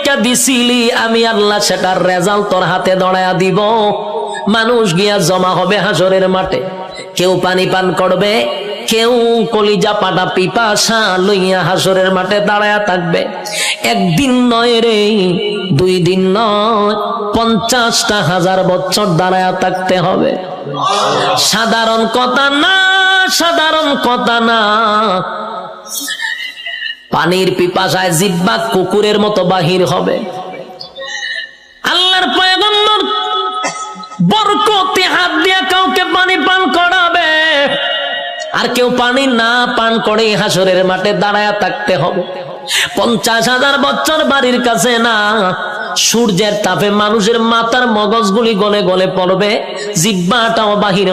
পরীক্ষা দিছিলি, আমি আল্লাহ সেটার রেজাল্ট তোর হাতে ধরায়া দিব। মানুষ গিয়া জমা হবে হাসরের মাঠে, কেউ পানি পান করবে, কেউ কলিজা পাটা পিপাসা লইয়া হাসরের মাঠে দাঁড়ায়া থাকবে। একদিন নয় রে, 2 দিন নয়, 50,000 বছর দাঁড়ায়া থাকতে হবে। সাধারণ কথা না, সাধারণ কথা না। পানির পিপাসায় জিহ্বা কুকুরের মতো বাহির হবে। আল্লাহর পয়গম্বর বরকতে হাত দিয়া কাউকে পানি পান করাবে, আর কেউ পানি না পান করে হাসরের মাঠে দাঁড়ায়া থাকতে হবে। 50,000 বছর বাড়ির কাছে না, সূর্যের তাপে মানুষের মাথার মগজগুলি গলে গলে পড়বে, জিহ্বাটাও বাহির